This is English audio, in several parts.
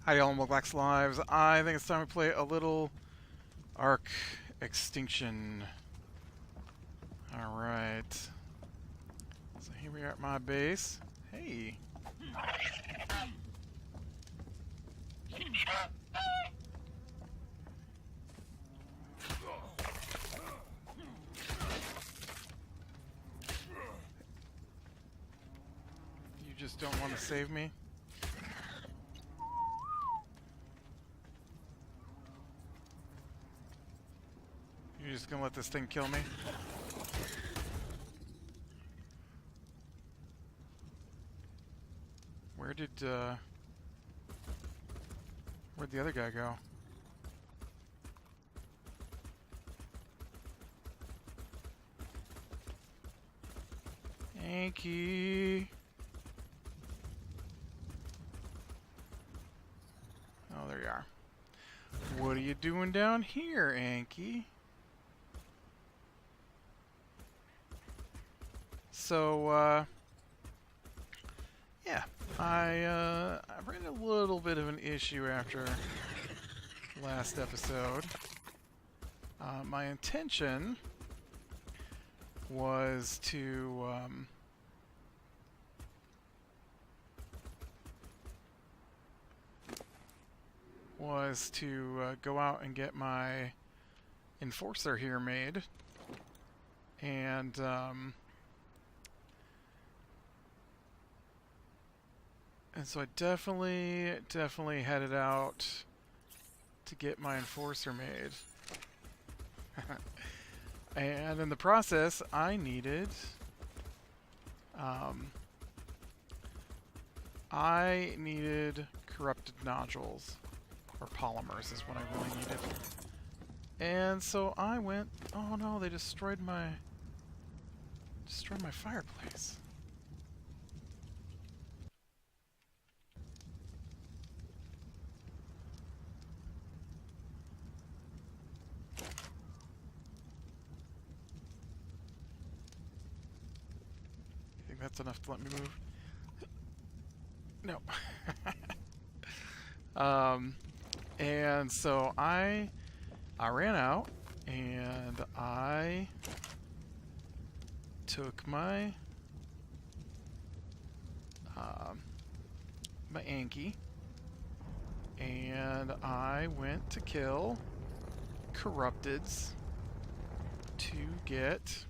Hi y'all, welcome back to Lives. I think it's time to play a little Arc Extinction. Alright. So here we are at my base. Hey. You just don't want to save me? You're just gonna let this thing kill me? Where'd the other guy go? Yankee! Oh, there you are. What are you doing down here, Anki? So, yeah, I ran a little bit of an issue after last episode. My intention was to go out and get my enforcer here made, and so I definitely headed out to get my enforcer made. And in the process, I needed corrupted nodules, or polymers is what I really needed. And so I went, oh no, they destroyed my fireplace. You think that's enough to let me move? No. And so I ran out and I took my my Anki and I went to kill corrupteds to get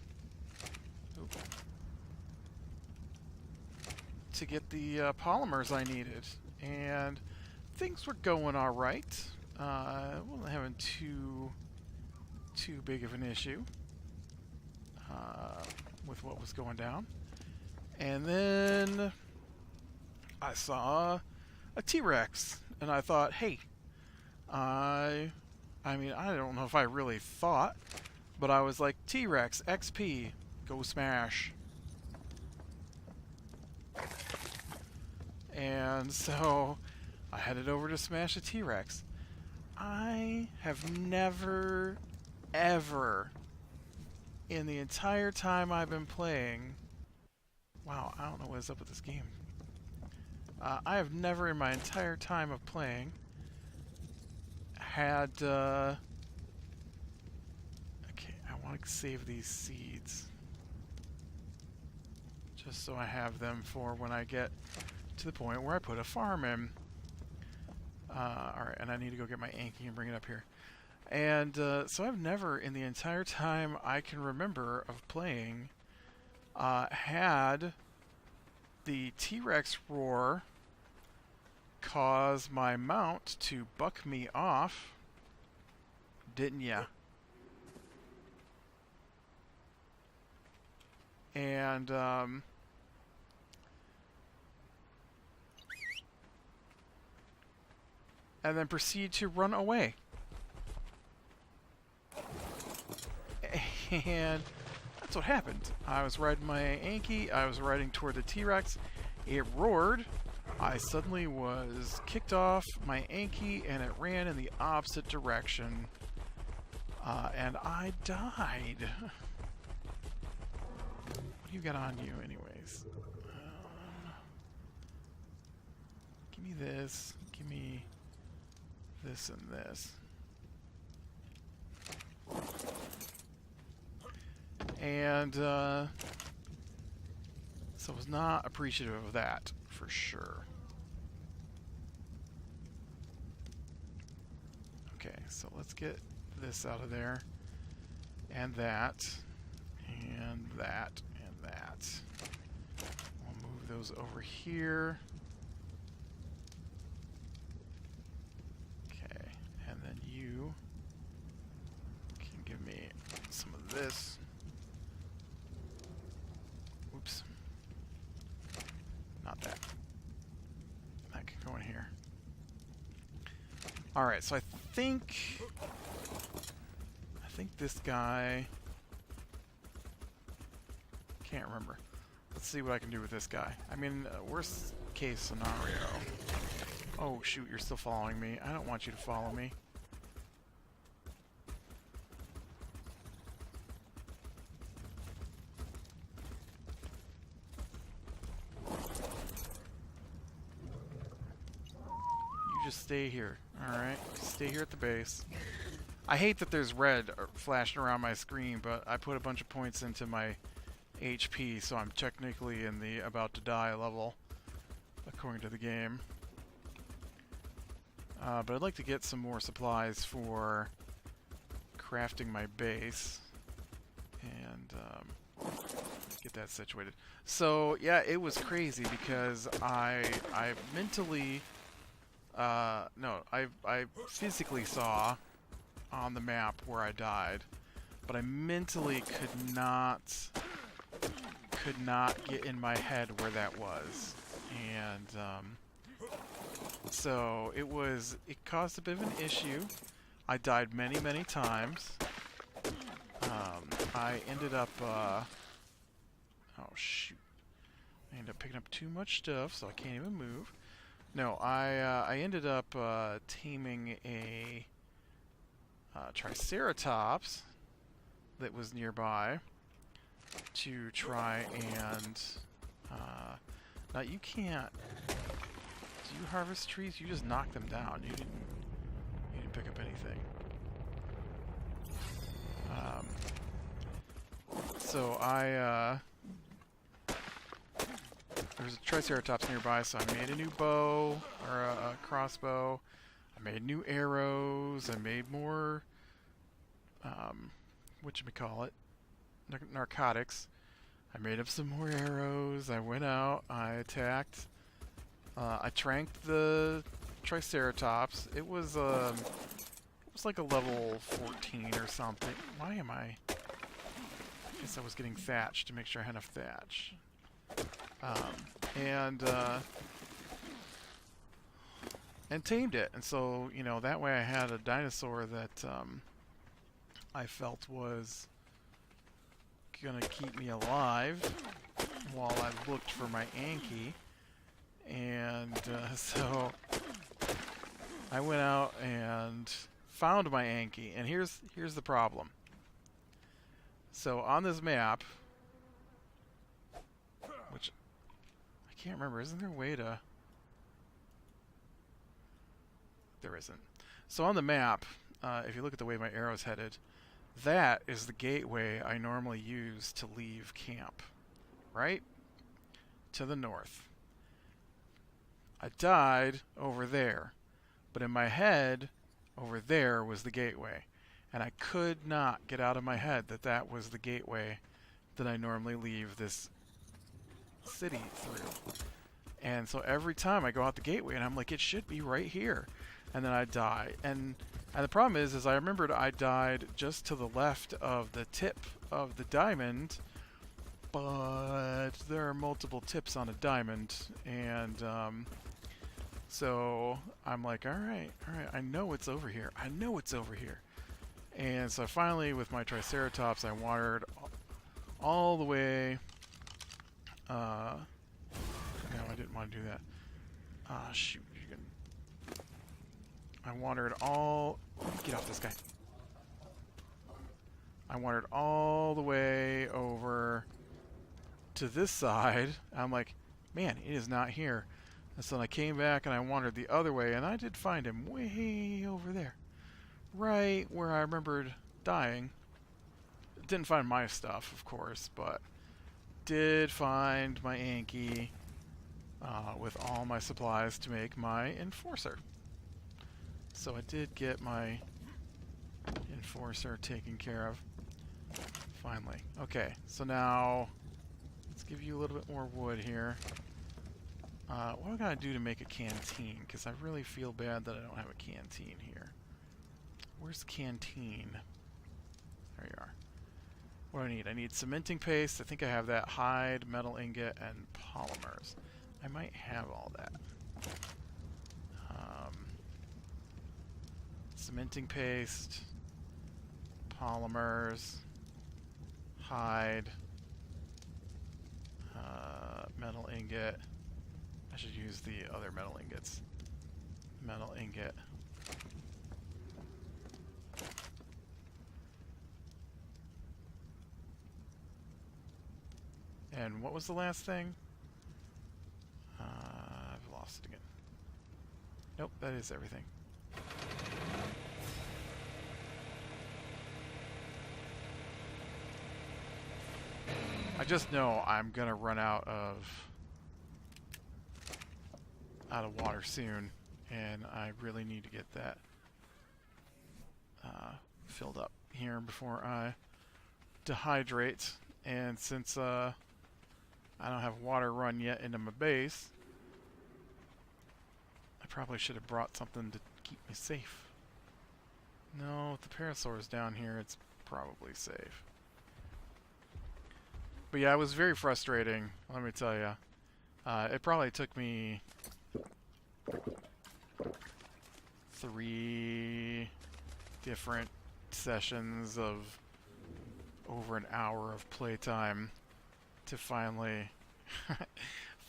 the polymers I needed, and things were going all right. Wasn't having too big of an issue with what was going down, and then I saw a T-Rex, and I thought, hey, I mean, I don't know if I really thought, but I was like, T-Rex, XP, go smash. And so I headed over to smash a T-Rex. I have never, ever, in the entire time I've been playing... Wow, I don't know what is up with this game. I have never in my entire time of playing had... Okay, I want to save these seeds. Just so I have them for when I get to the point where I put a farm in. Alright, and I need to go get my Anki and bring it up here. And so I've never, in the entire time I can remember of playing, had the T-Rex roar cause my mount to buck me off. Didn't ya? And then proceed to run away. And that's what happened. I was riding my Anki, I was riding toward the T-Rex, it roared, I suddenly was kicked off my Anki, and it ran in the opposite direction. And I died. What do you got on you anyways? Give me this, give me this and this. And so I was not appreciative of that, for sure. Okay, so let's get this out of there. And that. And that. And that. We'll move those over here. Okay, and then you can give me some of this. Oops. Not that. That can go in here. Alright, so I think this guy... Can't remember. Let's see what I can do with this guy. I mean, worst case scenario... Oh, shoot, you're still following me. I don't want you to follow me. You just stay here. Alright, stay here at the base. I hate that there's red flashing around my screen, but I put a bunch of points into my HP, so I'm technically in the about to die level, according to the game. But I'd like to get some more supplies for crafting my base, and get that situated. So, yeah, it was crazy because I mentally... no, I physically saw on the map where I died, but I mentally could not get in my head where that was, and so it caused a bit of an issue. I died many times. I ended up oh shoot, I ended up picking up too much stuff, so I can't even move. No, I ended up taming a Triceratops that was nearby to try and... now you can't... Do you harvest trees? You just knock them down. You didn't pick up anything. So there's a Triceratops nearby, so I made a new bow, or a crossbow. I made new arrows. I made more, whatchamacallit, narcotics. I made up some more arrows. I went out. I attacked. I tranked the Triceratops. It was like a level 14 or something. Why am I... I guess I was getting thatch to make sure I had enough thatch. And tamed it, and so, you know, that way I had a dinosaur that I felt was gonna keep me alive while I looked for my Anki, and so I went out and found my Anki, and here's the problem. So on this map, which I can't remember, isn't there a way to... There isn't. So on the map, if you look at the way my arrow's headed, that is the gateway I normally use to leave camp. Right? To the north. I died over there, but in my head, over there was the gateway. And I could not get out of my head that that was the gateway that I normally leave this city through. And so every time I go out the gateway, and I'm like, it should be right here. And then I die. And the problem is I remembered I died just to the left of the tip of the diamond, but there are multiple tips on a diamond, and so I'm like, alright, I know it's over here. I know it's over here. And so finally, with my Triceratops, I wandered all the way... no, I didn't want to do that. Shoot. I wandered all... Get off this guy. I wandered all the way over to this side. I'm like, man, it is not here. And so I came back and I wandered the other way, and I did find him way over there. Right where I remembered dying. Didn't find my stuff, of course, but did find my Anki with all my supplies to make my Enforcer. So I did get my Enforcer taken care of. Finally. Okay, so now let's give you a little bit more wood here. What do I gotta do to make a canteen? Because I really feel bad that I don't have a canteen here. Where's the canteen? There you are. What do I need? I need cementing paste. I think I have that. Hide, metal ingot, and polymers. I might have all that. Cementing paste, polymers, hide, metal ingot. I should use the other metal ingots. Metal ingot. And what was the last thing? I've lost it again. Nope, that is everything. I just know I'm gonna run out of water soon, and I really need to get that filled up here before I dehydrate. And since I don't have water run yet into my base, I probably should have brought something to keep me safe. No, with the parasaurs down here, it's probably safe. But yeah, it was very frustrating, let me tell you. It probably took me 3 different sessions of over an hour of playtime to finally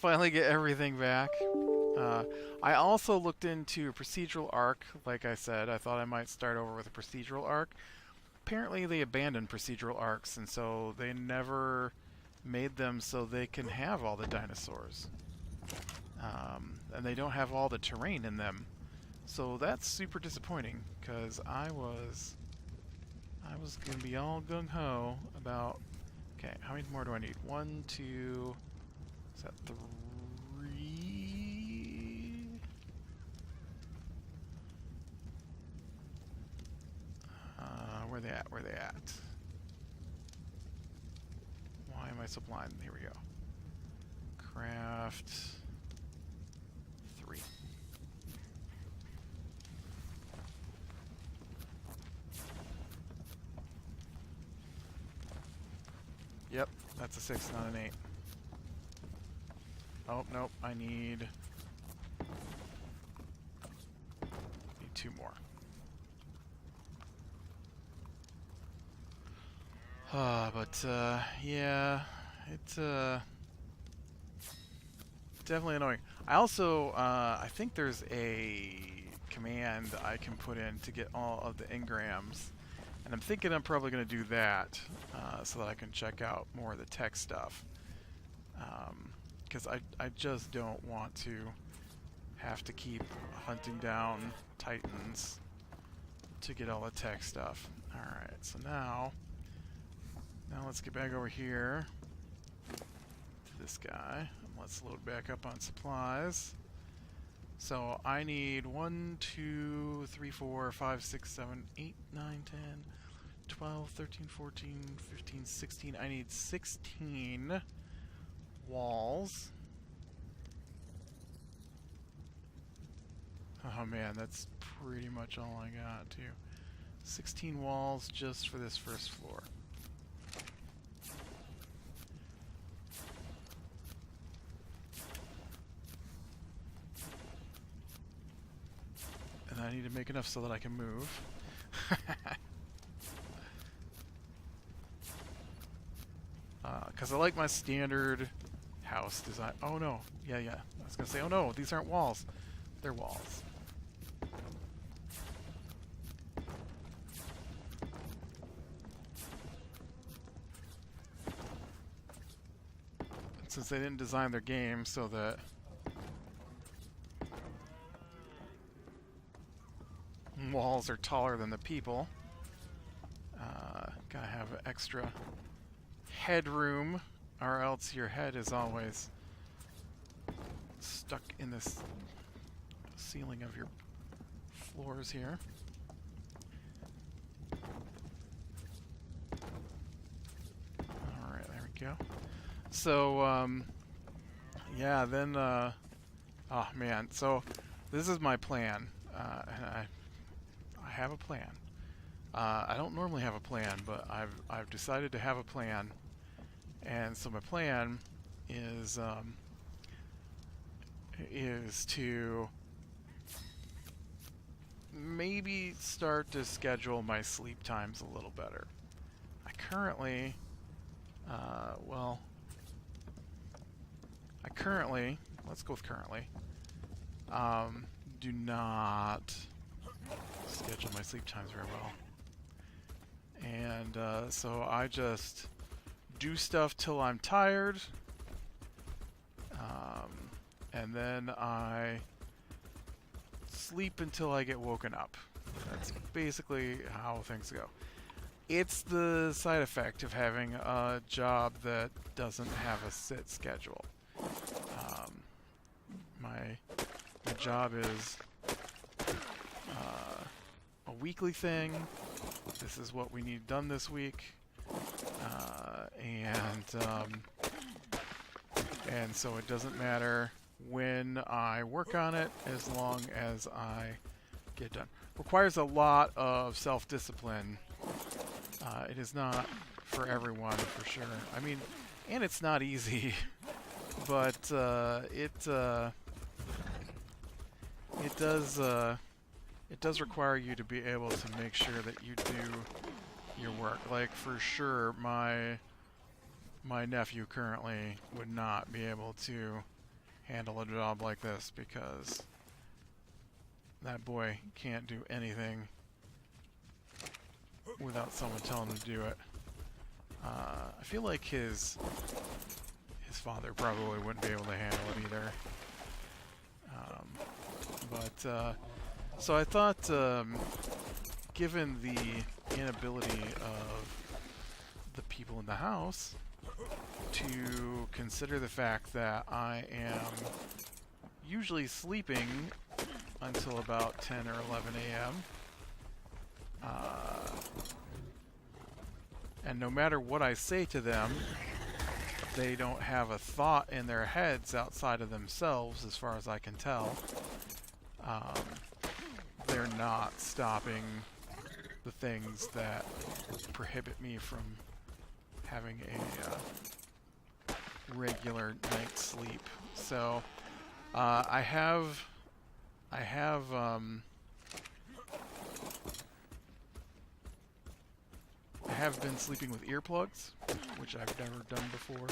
get everything back. I also looked into a procedural arc. Like I said, I thought I might start over with a procedural arc. Apparently they abandoned procedural arcs, and so they never made them so they can have all the dinosaurs. And they don't have all the terrain in them. So that's super disappointing, because I was going to be all gung-ho about... Okay, how many more do I need? 1, 2... Is that 3? Where they at? Where they at? Why am I so blind? Here we go. Craft 3. Yep, that's a 6, not an 8. Oh, nope, I need 2 more. Yeah, it's definitely annoying. I also, I think there's a command I can put in to get all of the engrams, and I'm thinking I'm probably going to do that so that I can check out more of the tech stuff. Because I just don't want to have to keep hunting down titans to get all the tech stuff. Alright, so now let's get back over here to this guy. And let's load back up on supplies. So I need 1, 2, 3, 4, 5, 6, 7, 8, 9, 10, 12, 13, 14, 15, 16. I need 16 walls. Oh man, that's pretty much all I got too. 16 walls just for this first floor. And I need to make enough so that I can move. Because I like my standard house design. Oh no, yeah. I was going to say, oh no, these aren't walls. They're walls. And since they didn't design their game so that walls are taller than the people. Gotta have extra headroom, or else your head is always stuck in this ceiling of your floors here. Alright, there we go. So, yeah, then, oh man, so this is my plan. And I have a plan. I don't normally have a plan, but I've decided to have a plan. And so my plan is to maybe start to schedule my sleep times a little better. I currently, let's go with currently, do not schedule my sleep times very well. And so I just do stuff till I'm tired, and then I sleep until I get woken up. That's basically how things go. It's the side effect of having a job that doesn't have a set schedule. My job is a weekly thing. This is what we need done this week, and so it doesn't matter when I work on it as long as I get done. Requires a lot of self-discipline. It is not for everyone, for sure. I mean, and it's not easy, but it does require you to be able to make sure that you do your work. Like, for sure, my nephew currently would not be able to handle a job like this because that boy can't do anything without someone telling him to do it. I feel like his father probably wouldn't be able to handle it either. So I thought, given the inability of the people in the house to consider the fact that I am usually sleeping until about 10 or 11 a.m., and no matter what I say to them, they don't have a thought in their heads outside of themselves, as far as I can tell. They're not stopping the things that prohibit me from having a regular night's sleep. So I have been sleeping with earplugs, which I've never done before,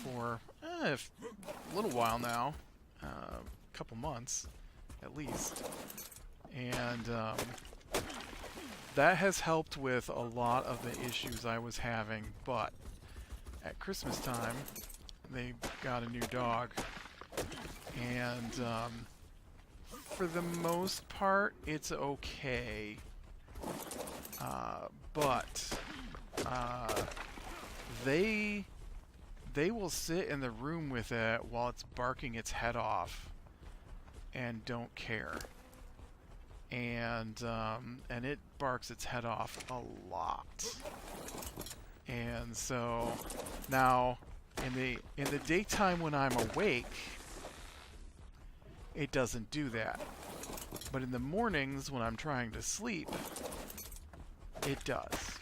for a little while now, a couple months at least, and that has helped with a lot of the issues I was having. But at Christmas time, they got a new dog, and for the most part, it's okay. But they will sit in the room with it while it's barking its head off and don't care. And it barks its head off a lot. And so now in the daytime when I'm awake, it doesn't do that. But in the mornings when I'm trying to sleep, it does.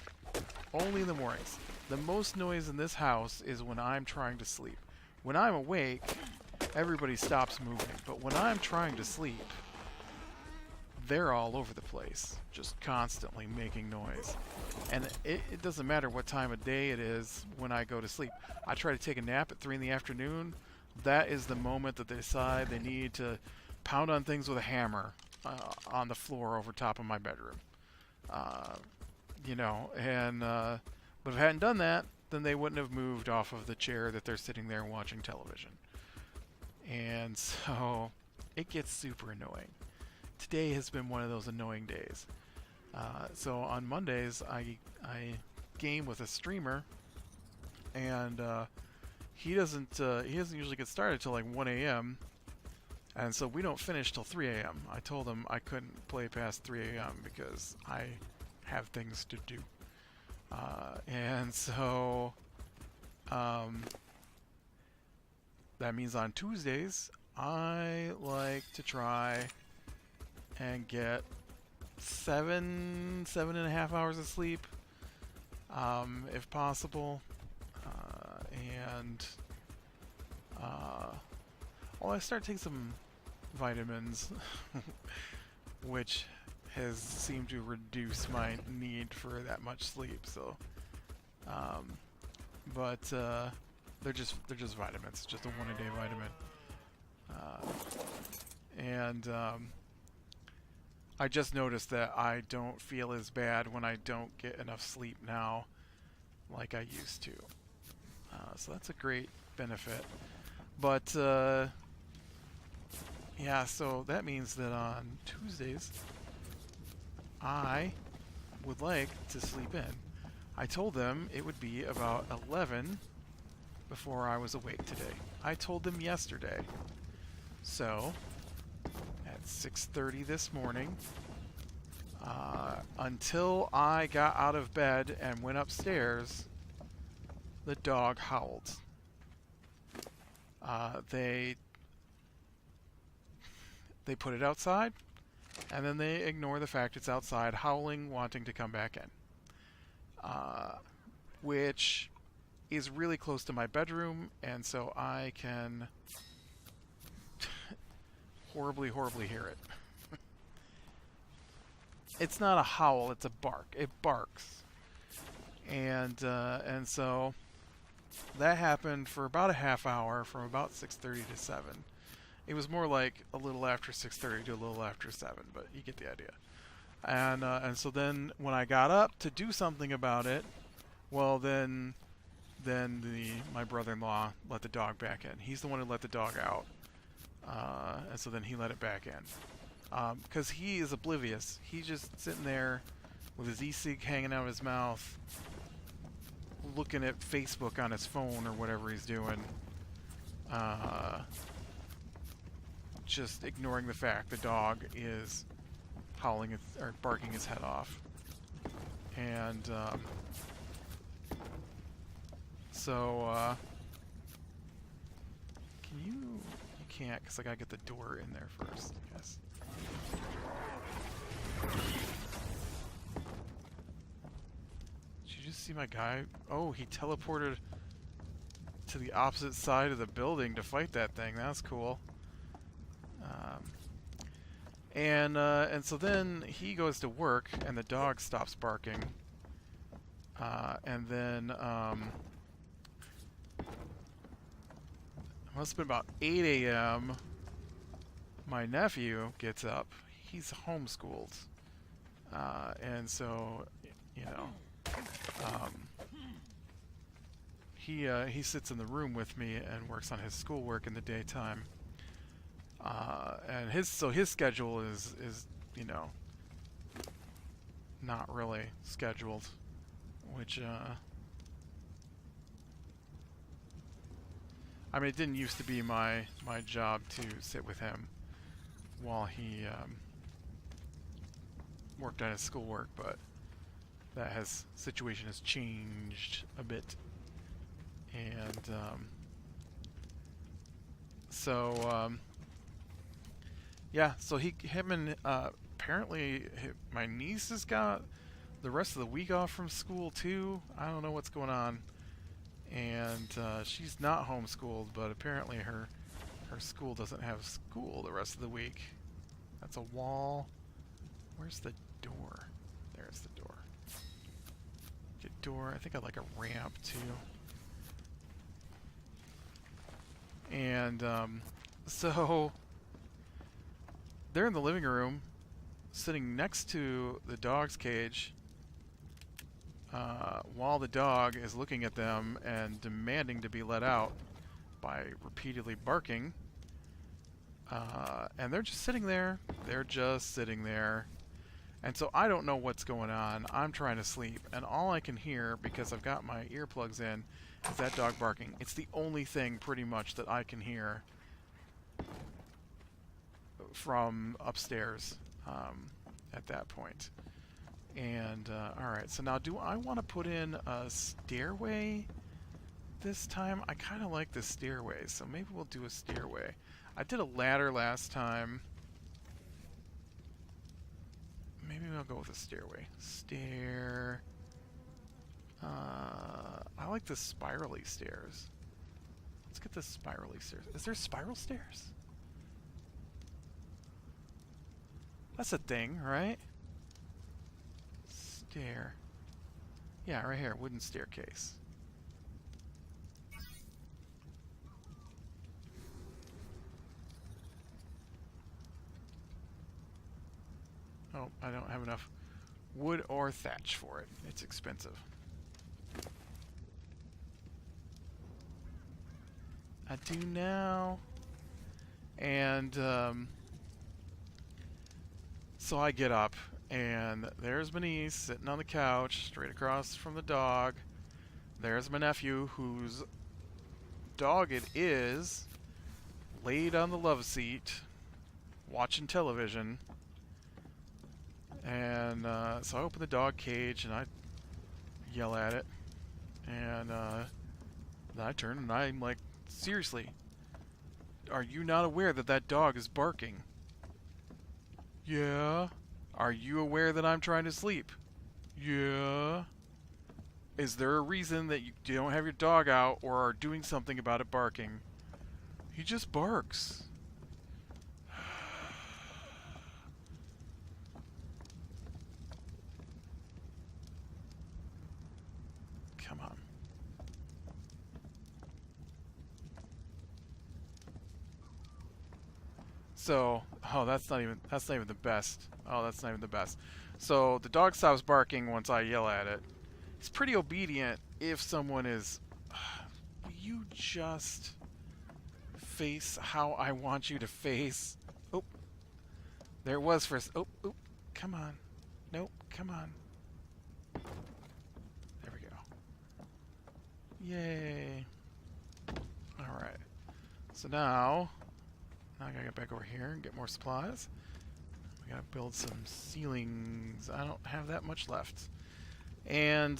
Only in the mornings. The most noise in this house is when I'm trying to sleep. When I'm awake, everybody stops moving. But when I'm trying to sleep, they're all over the place, just constantly making noise. And it doesn't matter what time of day it is when I go to sleep. I try to take a nap at 3 in the afternoon. That is the moment that they decide they need to pound on things with a hammer on the floor over top of my bedroom. But if I hadn't done that, then they wouldn't have moved off of the chair that they're sitting there watching television. And so it gets super annoying. today has been one of those annoying days. So on Mondays, I game with a streamer, and he doesn't usually get started till like 1 a.m. And so we don't finish till 3 a.m. I told him I couldn't play past 3 a.m. because I have things to do. And so that means on Tuesdays, I like to try and get 7.5 hours of sleep, if possible. I start taking some vitamins, which has seemed to reduce my need for that much sleep. So, but they're just vitamins, just a 1-a-day vitamin. I just noticed that I don't feel as bad when I don't get enough sleep now, like I used to. So that's a great benefit. But yeah, so that means that on Tuesdays, I would like to sleep in. I told them it would be about 11 before I was awake today. I told them yesterday. So, at 6:30 this morning, until I got out of bed and went upstairs, the dog howled. They put it outside, and then they ignore the fact it's outside, howling, wanting to come back in. Which is really close to my bedroom, and so I can horribly, horribly hear it. It's not a howl, it's a bark. It barks. And so that happened for about a half hour, from about 6:30 to 7. It was more like a little after 6:30 to a little after 7, but you get the idea. And so then when I got up to do something about it, well then my brother-in-law let the dog back in. He's the one who let the dog out, and so then he let it back in because he is oblivious. He's just sitting there with his e-cig hanging out of his mouth, looking at Facebook on his phone or whatever he's doing, just ignoring the fact the dog is howling or barking his head off. And so can you can't, because I gotta get the door in there first, I guess. Did you just see my guy? Oh, he teleported to the opposite side of the building to fight that thing. That's cool. And so then he goes to work, and the dog stops barking. And then it must have been about 8 a.m. My nephew gets up. He's homeschooled, and so you know, he sits in the room with me and works on his schoolwork in the daytime. And his schedule is you know, not really scheduled, which I mean, it didn't used to be my job to sit with him while he worked on his schoolwork, but that situation has changed a bit, and yeah, so him and apparently my niece has got the rest of the week off from school too. I don't know what's going on, and she's not homeschooled, but apparently her school doesn't have school the rest of the week. That's a wall. Where's the door? There's the door. Good door. I think I'd like a ramp too. And so they're in the living room, sitting next to the dog's cage, while the dog is looking at them and demanding to be let out by repeatedly barking. And they're just sitting there. They're just sitting there. And so I don't know what's going on. I'm trying to sleep, and all I can hear, because I've got my earplugs in, is that dog barking. It's the only thing, pretty much, that I can hear from upstairs at that point. And, alright, so now do I want to put in a stairway this time? I kind of like the stairway, so maybe we'll do a stairway. I did a ladder last time. Maybe I'll go with a stairway. I like the spirally stairs. Let's get the spirally stairs. Is there spiral stairs? That's a thing, right? Stair. Yeah, right here. Wooden staircase. Oh, I don't have enough wood or thatch for it. It's expensive. I do now. And so I get up, and there's my niece sitting on the couch, straight across from the dog. There's my nephew, whose dog it is, laid on the love seat, watching television. And so I open the dog cage and I yell at it, and then I turn and I'm like, seriously, are you not aware that that dog is barking? Yeah. Are you aware that I'm trying to sleep? Yeah. Is there a reason that you don't have your dog out or are doing something about it barking? He just barks. Come on. So, oh, that's not even the best. Oh, that's not even the best. So the dog stops barking once I yell at it. He's pretty obedient if someone is. Will you just face how I want you to face? Oh, there it was first. Oh, oh, come on. Nope, come on. There we go. Yay. All right. So now I gotta get back over here and get more supplies. We gotta build some ceilings. I don't have that much left. And,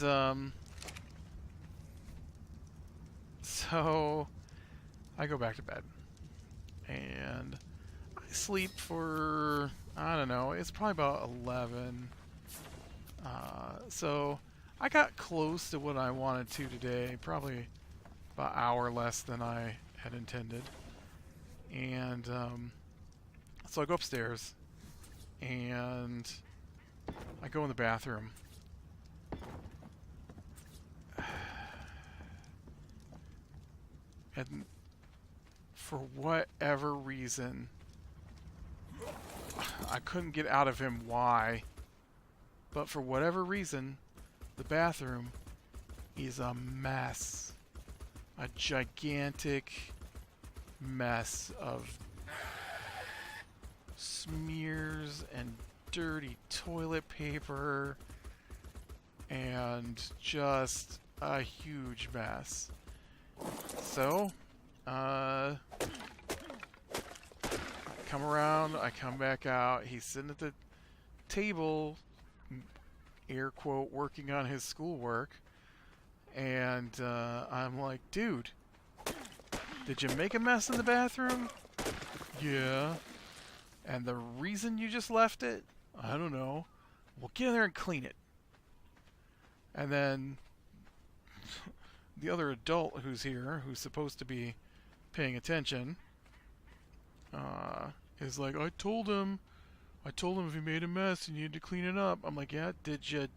so I go back to bed. And I sleep for, I don't know, it's probably about 11. So I got close to what I wanted to today. Probably about an hour less than I had intended. And so I go upstairs and I go in the bathroom. And for whatever reason, I couldn't get out of him why, but for whatever reason, the bathroom is a mess. A gigantic mess of smears and dirty toilet paper and just a huge mess. So, I come around, I come back out, he's sitting at the table, air quote, working on his schoolwork, and I'm like, dude, did you make a mess in the bathroom? Yeah. And the reason you just left it? I don't know. Well, get in there and clean it. And then the other adult who's here, who's supposed to be paying attention, is like, I told him if he made a mess, he needed to clean it up. I'm like, yeah, did you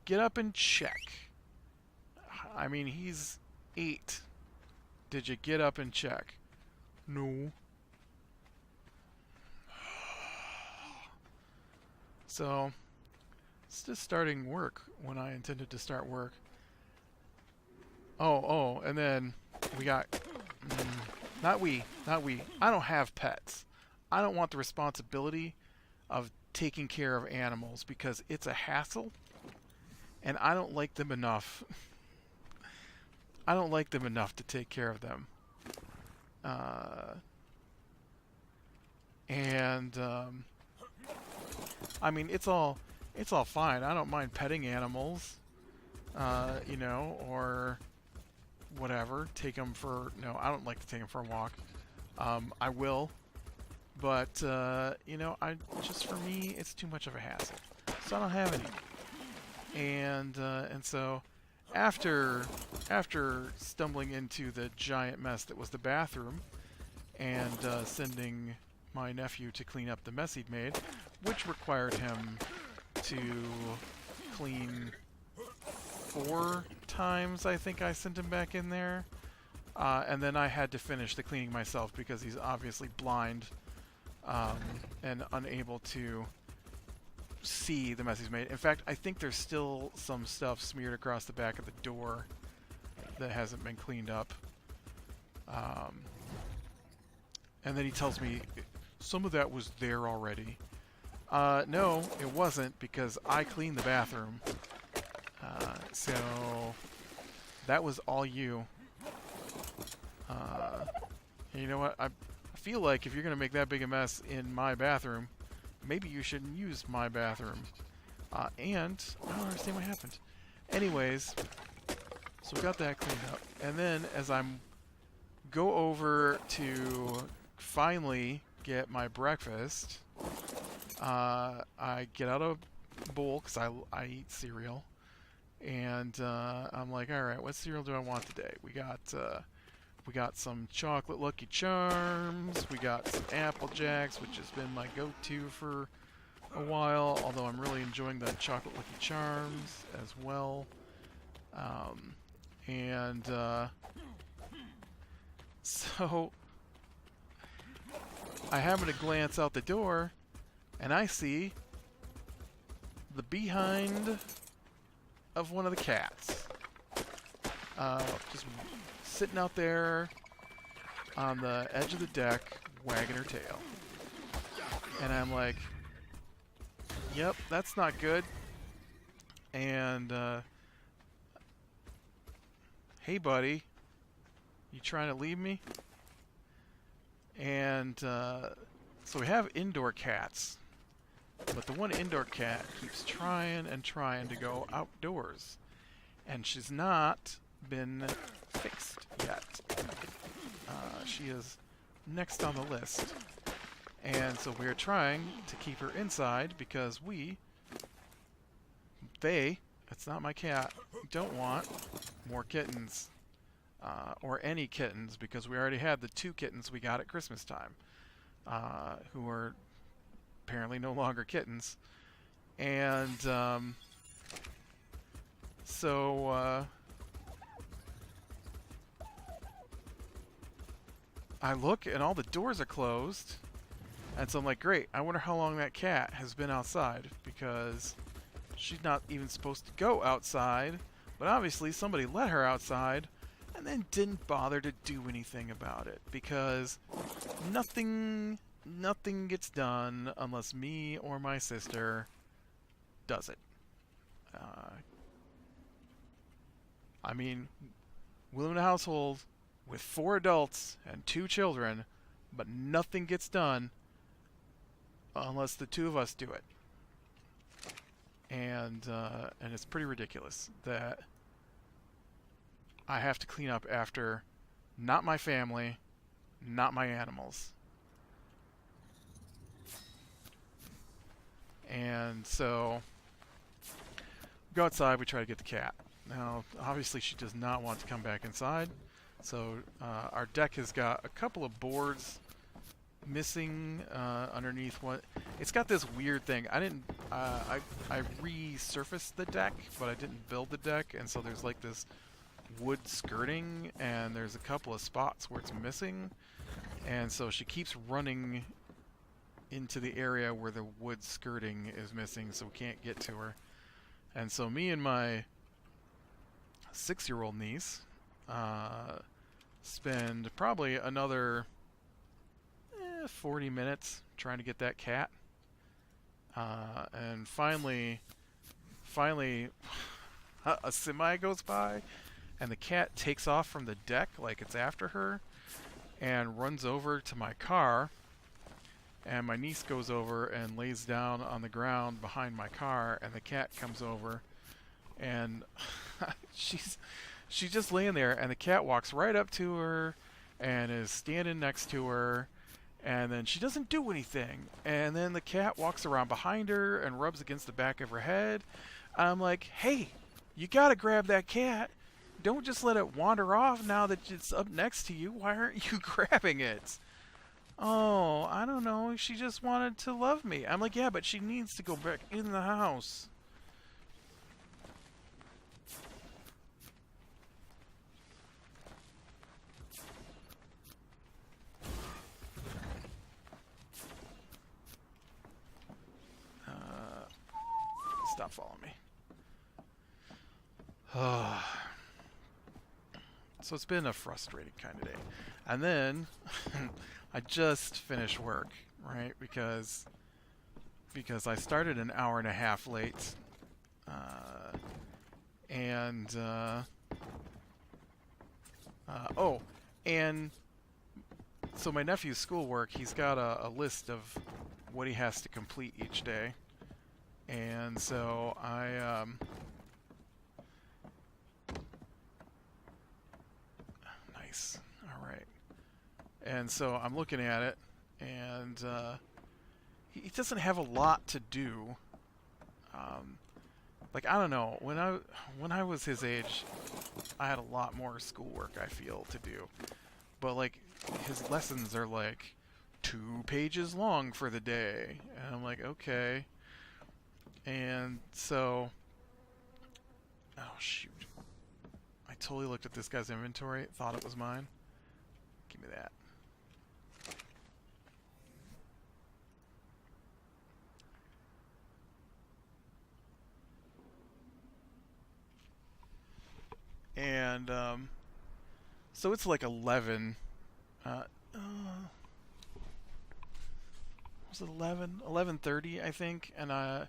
get up and check? I mean, he's 8. Did you get up and check? No. So, it's just starting work when I intended to start work. Oh, and then we got... not we. I don't have pets. I don't want the responsibility of taking care of animals because it's a hassle, and I don't like them enough. I don't like them enough to take care of them. Uh, and I mean, it's all fine. I don't mind petting animals, you know, or whatever. Take them for no. I don't like to take them for a walk. I will, but you know, for me, it's too much of a hassle. So I don't have any. And so after stumbling into the giant mess that was the bathroom, and sending my nephew to clean up the mess he'd made, which required him to clean 4 times, I think I sent him back in there. And then I had to finish the cleaning myself because he's obviously blind and unable to see the mess he's made. In fact, I think there's still some stuff smeared across the back of the door that hasn't been cleaned up. And then he tells me, some of that was there already. No, it wasn't, because I cleaned the bathroom. So that was all you. You know what? I feel like if you're going to make that big a mess in my bathroom, maybe you shouldn't use my bathroom. And I don't understand what happened. Anyways, so we got that cleaned up. And then as I'm go over to finally get my breakfast, I get out a bowl because I eat cereal. And I'm like, all right, what cereal do I want today? We got some chocolate Lucky Charms. We got some Apple Jacks, which has been my go-to for a while. Although I'm really enjoying the chocolate Lucky Charms as well. So I happen to glance out the door, and I see the behind of one of the cats. Just sitting out there on the edge of the deck, wagging her tail. And I'm like, yep, that's not good. And, hey buddy, you trying to leave me? And, so we have indoor cats. But the one indoor cat keeps trying and trying to go outdoors. And she's not been fixed yet. She is next on the list. And so we're trying to keep her inside because it's not my cat, don't want more kittens. Or any kittens, because we already had the 2 kittens we got at Christmas time. Who are apparently no longer kittens. And so I look and all the doors are closed. And so I'm like, great, I wonder how long that cat has been outside, because she's not even supposed to go outside. But obviously somebody let her outside and then didn't bother to do anything about it, because nothing gets done unless me or my sister does it. I mean, we live in a household with 4 adults and 2 children, but nothing gets done unless the 2 of us do it. And it's pretty ridiculous that I have to clean up after not my family, not my animals. And so we go outside, we try to get the cat. Now, obviously she does not want to come back inside. So our deck has got a couple of boards missing underneath what it's got this weird thing. I resurfaced the deck, but I didn't build the deck, and so there's like this wood skirting, and there's a couple of spots where it's missing, and so she keeps running into the area where the wood skirting is missing, so we can't get to her. And so me and my 6-year-old niece spend probably another 40 minutes trying to get that cat. And finally, a semi goes by, and the cat takes off from the deck like it's after her, and runs over to my car. And my niece goes over and lays down on the ground behind my car, and the cat comes over, and she's just laying there, and the cat walks right up to her and is standing next to her, and then she doesn't do anything, and then the cat walks around behind her and rubs against the back of her head. I'm like, hey, you gotta grab that cat. Don't just let it wander off now that it's up next to you. Why aren't you grabbing it? Oh, I don't know. She just wanted to love me. I'm like, yeah, but she needs to go back in the house. Stop following me. So it's been a frustrating kind of day. And then I just finished work, right? Because I started an hour and a half late. And so my nephew's schoolwork, he's got a list of what he has to complete each day. And so nice. All right. And so I'm looking at it, and he doesn't have a lot to do. Like, I don't know. When I was his age, I had a lot more schoolwork, I feel, to do. But like, his lessons are like 2 pages long for the day, and I'm like, okay. And so, oh shoot, I totally looked at this guy's inventory, thought it was mine. Give me that. And so it's like 11. Was it 11? 11:30, I think. And I'm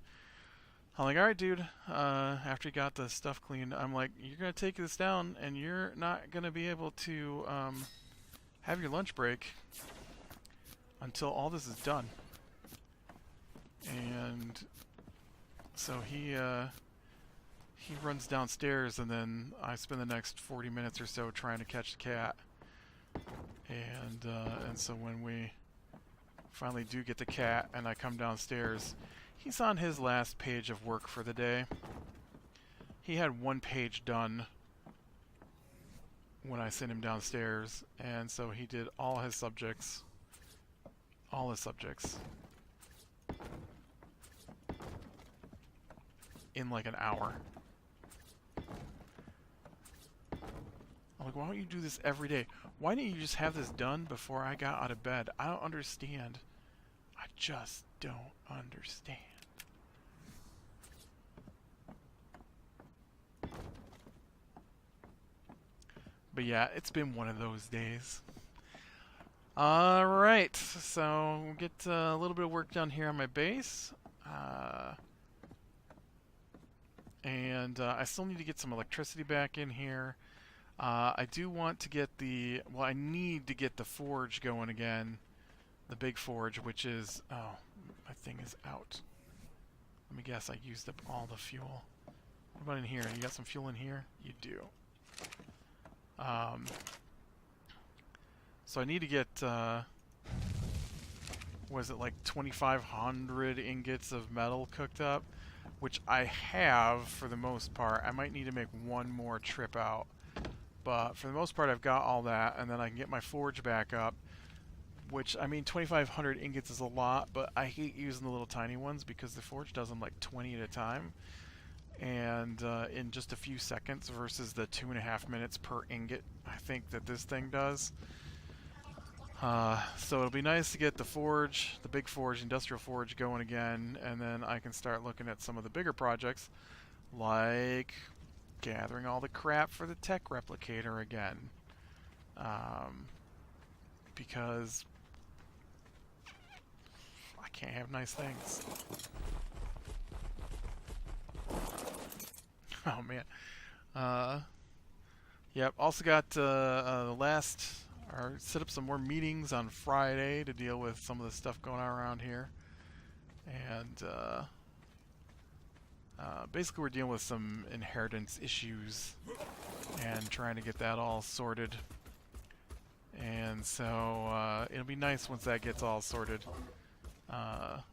like, all right, dude. After he got the stuff cleaned, I'm like, you're gonna take this down, and you're not gonna be able to have your lunch break until all this is done. And so he runs downstairs, and then I spend the next 40 minutes or so trying to catch the cat. And so when we finally do get the cat, and I come downstairs, he's on his last page of work for the day. He had 1 page done when I sent him downstairs, and so he did all his subjects. In like an hour. I'm like, why don't you do this every day? Why didn't you just have this done before I got out of bed? I don't understand. I just don't understand. But yeah, it's been one of those days. Alright, so we'll get a little bit of work done here on my base. And I still need to get some electricity back in here. I do want to get I need to get the forge going again. The big forge, which is, oh, my thing is out. Let me guess, I used up all the fuel. What about in here? You got some fuel in here? You do. So I need to get, was it like 2,500 ingots of metal cooked up? Which I have for the most part. I might need to make one more trip out. But for the most part, I've got all that, and then I can get my forge back up. Which, I mean, 2,500 ingots is a lot, but I hate using the little tiny ones because the forge does them like 20 at a time. And in just a few seconds versus the 2.5 minutes per ingot, I think that this thing does. So it'll be nice to get the forge, the big forge, industrial forge going again, and then I can start looking at some of the bigger projects, like gathering all the crap for the tech replicator again. Because Can't have nice things. Oh man. Yep. Also got set up some more meetings on Friday to deal with some of the stuff going on around here, and basically we're dealing with some inheritance issues and trying to get that all sorted. And so it'll be nice once that gets all sorted. One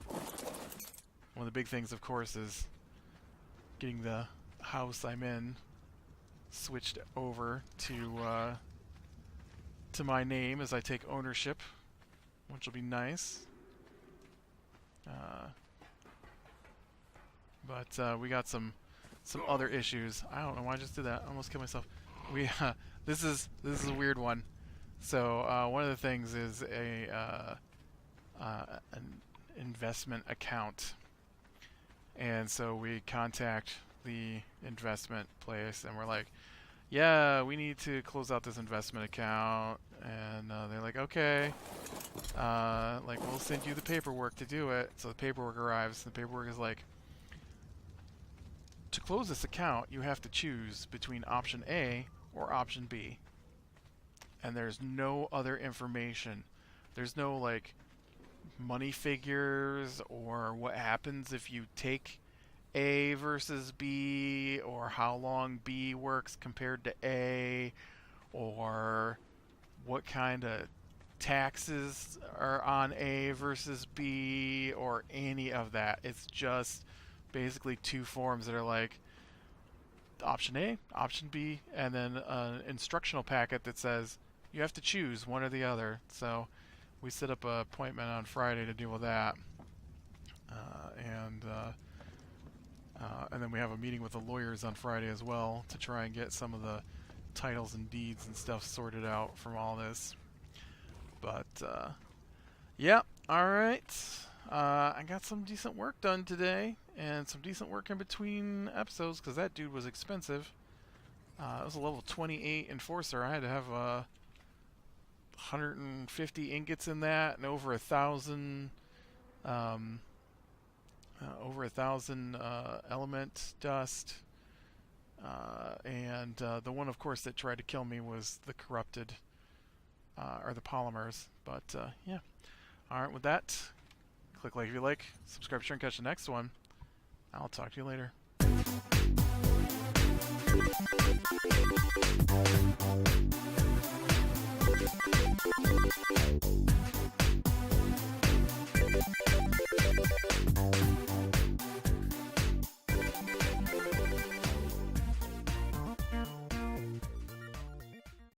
of the big things, of course, is getting the house I'm in switched over to my name as I take ownership, which will be nice. But we got some other issues. I don't know why I just did that. I almost killed myself. We this is a weird one. So one of the things is an investment account, and so we contact the investment place and we're like, yeah, we need to close out this investment account, and they're like, okay, like we'll send you the paperwork to do it. So the paperwork arrives, and the paperwork is like, to close this account you have to choose between option A or option B, and there's no other information. There's no like money figures or what happens if you take A versus B, or how long B works compared to A, or what kind of taxes are on A versus B, or any of that. It's just basically two forms that are like option A, option B, and then an instructional packet that says you have to choose one or the other. So we set up an appointment on Friday to deal with that, and then we have a meeting with the lawyers on Friday as well to try and get some of the titles and deeds and stuff sorted out from all this. But yeah, alright. I got some decent work done today, and some decent work in between episodes, because that dude was expensive. It was a level 28 Enforcer. I had to have 150 ingots in that, and over 1,000 element dust, and the one, of course, that tried to kill me was the corrupted, or the polymers. But yeah, alright, with that, click like if you like, subscribe, share, and catch the next one. I'll talk to you later.